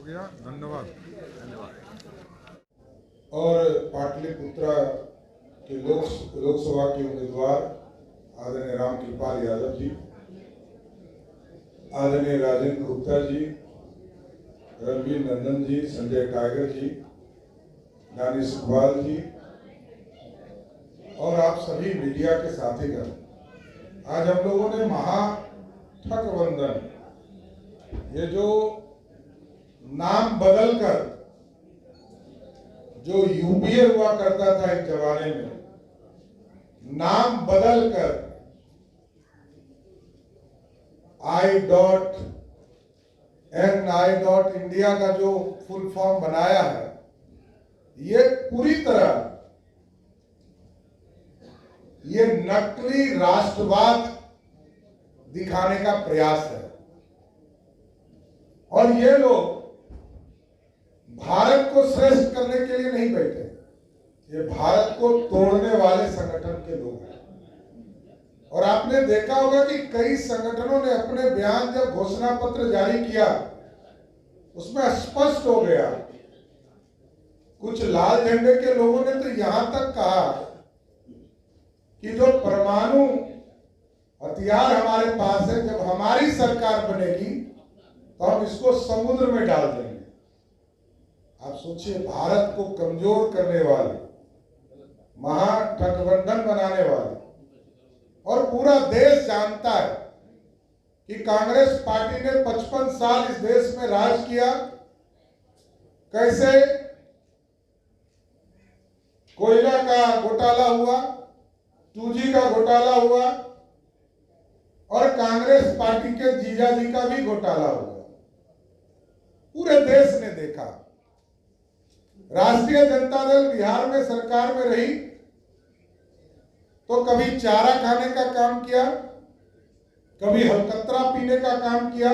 शुक्रिया, धन्यवाद। और पाटलिपुत्रा के लोकसभा के उम्मीदवार आदरणीय रामकृपाल यादव जी, आदरणीय राजेंद्र गुप्ता जी, रणवीर नंदन जी, संजय टाइगर जी, दानिश इकबाल जी और आप सभी मीडिया के साथीगण, आज हम लोगों ने महागठबंधन, ये जो नाम बदलकर जो यूपीए हुआ करता था एक जमाने में, नाम बदलकर I.N.I.India का जो फुल फॉर्म बनाया है, ये पूरी तरह ये नकली राष्ट्रवाद दिखाने का प्रयास है। और ये लोग भारत को श्रेष्ठ करने के लिए नहीं बैठे, ये भारत को तोड़ने वाले संगठन के लोग हैं। और आपने देखा होगा कि कई संगठनों ने अपने बयान जब घोषणा पत्र जारी किया, उसमें स्पष्ट हो गया, कुछ लाल झंडे के लोगों ने तो यहां तक कहा कि जो परमाणु हथियार हमारे पास है, जब हमारी सरकार बनेगी तो हम इसको समुद्र में डाल देंगे। आप सोचिए, भारत को कमजोर करने वाले, महागठबंधन बनाने वाले, और पूरा देश जानता है कि कांग्रेस पार्टी ने 55 साल इस देश में राज किया, कैसे कोयला का घोटाला हुआ, 2G का घोटाला हुआ और कांग्रेस पार्टी के जीजाजी का भी घोटाला हुआ। पूरे देश ने देखा। राष्ट्रीय जनता दल बिहार में सरकार में रही तो कभी चारा खाने का काम किया, कभी हलकतरा पीने का काम किया,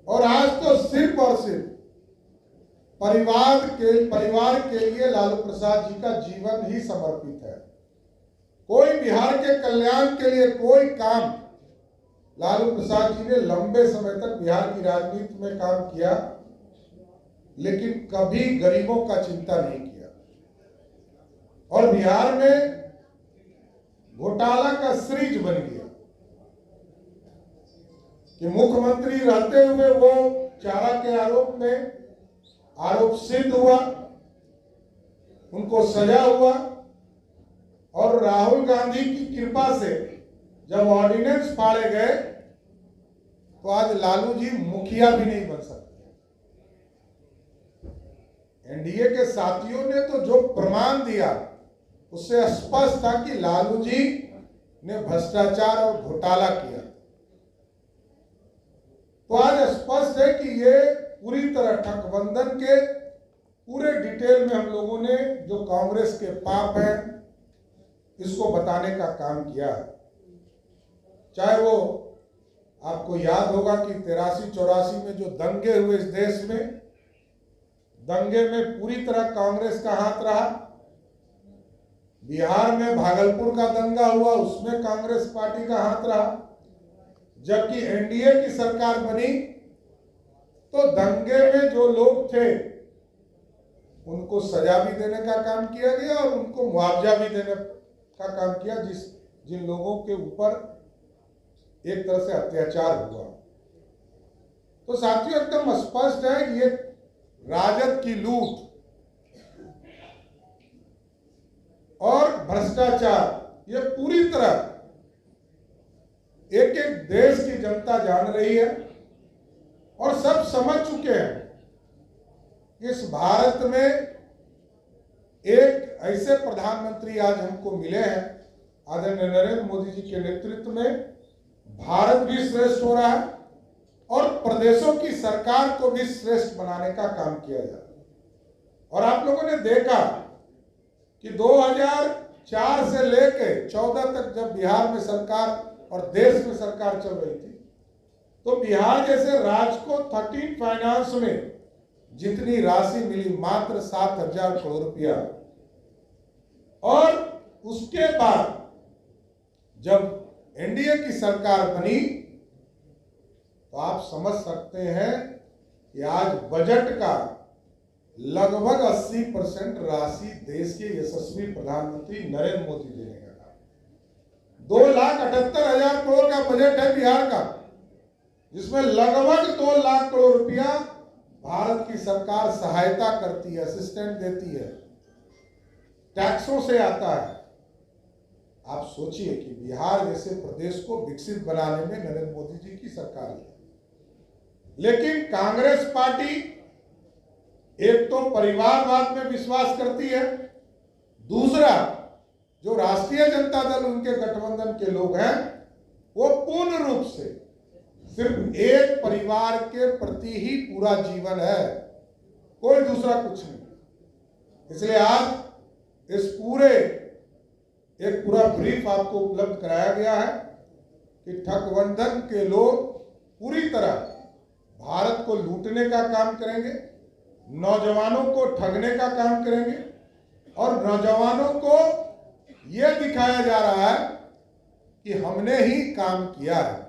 और आज तो सिर्फ और सिर्फ परिवार के लिए लालू प्रसाद जी का जीवन ही समर्पित है। कोई बिहार के कल्याण के लिए कोई काम लालू प्रसाद जी ने लंबे समय तक बिहार की राजनीति में काम किया, लेकिन कभी गरीबों का चिंता नहीं किया। और बिहार में घोटाला का सीरीज बन गया कि मुख्यमंत्री रहते हुए वो चारा के आरोप सिद्ध हुआ, उनको सजा हुआ, और राहुल गांधी की कृपा से जब ऑर्डिनेंस फाड़े गए तो आज लालू जी मुखिया भी नहीं बन सकते। एनडीए के साथियों ने तो जो प्रमाण दिया उससे स्पष्ट था कि लालू जी ने भ्रष्टाचार और घोटाला किया। तो आज स्पष्ट है कि ये पूरी तरह गठबंधन के पूरे डिटेल में हम लोगों ने जो कांग्रेस के पाप हैं इसको बताने का काम किया। चाहे वो आपको याद होगा कि 83-84 में जो दंगे हुए इस देश में, दंगे में पूरी तरह कांग्रेस का हाथ रहा। बिहार में भागलपुर का दंगा हुआ, उसमें कांग्रेस पार्टी का हाथ रहा। जबकि एनडीए की सरकार बनी तो दंगे में जो लोग थे उनको सजा भी देने का काम किया गया और उनको मुआवजा भी देने का काम किया, जिन लोगों के ऊपर एक तरह से अत्याचार हुआ। तो साथियों, एकदम स्पष्ट है कि ये राजद की लूट और भ्रष्टाचार ये पूरी तरह एक एक देश की जनता जान रही है और सब समझ चुके हैं। इस भारत में एक ऐसे प्रधानमंत्री आज हमको मिले हैं, आदरणीय नरेंद्र मोदी जी के नेतृत्व में भारत भी श्रेष्ठ हो रहा है और प्रदेशों की सरकार को भी श्रेष्ठ बनाने का काम किया जा रहा है। और आप लोगों ने देखा कि 2004 से लेके 14 तक जब बिहार में सरकार और देश में सरकार चल रही थी, तो बिहार जैसे राज्य को 13 फाइनेंस में जितनी राशि मिली मात्र 7,000 करोड़ रुपया। और उसके बाद जब एनडीए की सरकार बनी तो आप समझ सकते हैं कि आज बजट का लगभग 80% राशि देश के यशस्वी प्रधानमंत्री नरेंद्र मोदी देने का काम। 2,78,000 करोड़ का बजट है बिहार का, जिसमें लगभग 2 लाख करोड़ रुपया भारत की सरकार सहायता करती है, असिस्टेंट देती है, टैक्सों से आता है। आप सोचिए कि बिहार जैसे प्रदेश को विकसित बनाने में नरेंद्र मोदी जी की सरकार है। लेकिन कांग्रेस पार्टी एक तो परिवारवाद में विश्वास करती है, दूसरा जो राष्ट्रीय जनता दल उनके गठबंधन के लोग हैं वो पूर्ण रूप से सिर्फ एक परिवार के प्रति ही पूरा जीवन है, कोई दूसरा कुछ नहीं। इसलिए आज इस पूरे एक पूरा ब्रीफ आपको उपलब्ध कराया गया है कि ठगबंधन के लोग पूरी तरह भारत को लूटने का काम करेंगे, नौजवानों को ठगने का काम करेंगे और नौजवानों को यह दिखाया जा रहा है कि हमने ही काम किया है।